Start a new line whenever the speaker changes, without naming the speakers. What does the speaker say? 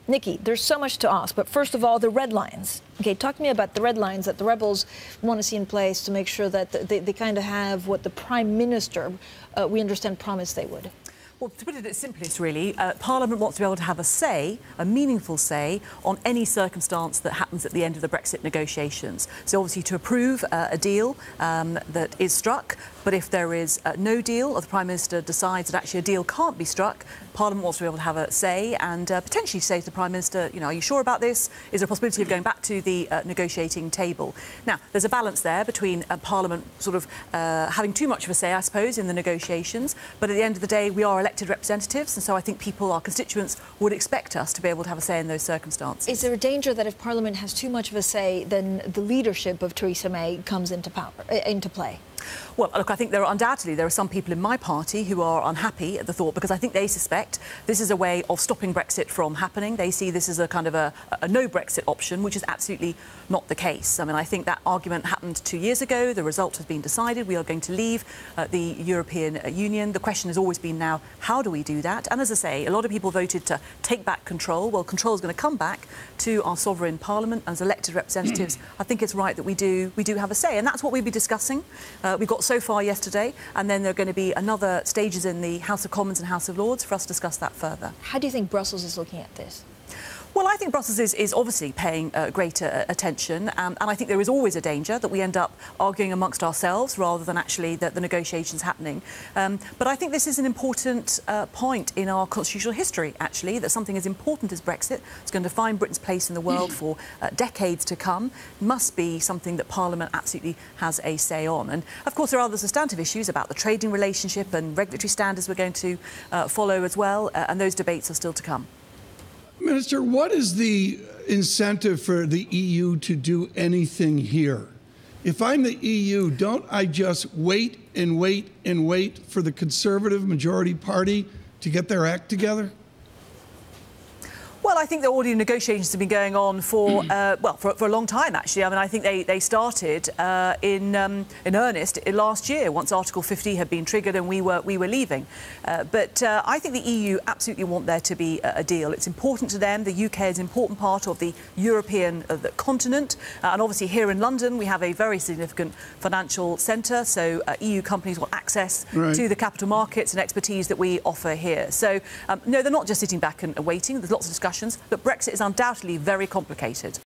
Nicky, there's so much to ask, but first of all, the red lines. Okay, talk to me about the red lines that the rebels want to see in place to make sure that they kind of have what the Prime Minister, we understand, promised they would.
Well, to put it at its simplest, really, Parliament wants to be able to have a say, a meaningful say, on any circumstance that happens at the end of the Brexit negotiations. So, obviously, to approve a deal that is struck, but if there is no deal, or the Prime Minister decides that actually a deal can't be struck, Parliament wants to be able to have a say and potentially say to the Prime Minister, you know, are you sure about this? Is there a possibility of going back to the negotiating table? Now, there's a balance there between Parliament sort of having too much of a say, I suppose, in the negotiations, but at the end of the day, we are elected representatives, and so I think people, our constituents, would expect us to be able to have a say in those circumstances.
Is there a danger that if Parliament has too much of a say, then the leadership of Theresa May comes into play?
Well, look, I think there are some people in my party who are unhappy at the thought, because I think they suspect this is a way of stopping Brexit from happening. They see this as a kind of a no Brexit option, which is absolutely not the case. I mean, I think that argument happened 2 years ago. The result has been decided. We are going to leave the European Union. The question has always been now, how do we do that? And as I say, a lot of people voted to take back control. Well, control is going to come back to our sovereign parliament. As elected representatives, I think it's right that we do have a say. And that's what we'll be discussing. We've got so far yesterday, and then there are going to be another stages in the House of Commons and House of Lords for us to discuss that further.
How do you think Brussels is looking at this?
Well, I think Brussels is obviously paying greater attention, and I think there is always a danger that we end up arguing amongst ourselves rather than actually the negotiations happening. But I think this is an important point in our constitutional history, actually, that something as important as Brexit is going to define Britain's place in the world for decades to come, must be something that Parliament absolutely has a say on. And, of course, there are other substantive issues about the trading relationship and regulatory standards we're going to follow as well, and those debates are still to come.
Minister, what is the incentive for the EU to do anything here? If I'm the EU, don't I just wait and wait and wait for the Conservative majority party to get their act together?
Well, I think the already negotiations have been going on for for a long time, actually. I mean, I think they started in earnest last year, once Article 50 had been triggered and we were leaving. But I think the EU absolutely want there to be a deal. It's important to them. The UK is an important part of the European the continent, and obviously here in London we have a very significant financial centre. So EU companies want access to the capital markets and expertise that we offer here. So no, they're not just sitting back and waiting. There's lots of discussions. But Brexit is undoubtedly very complicated.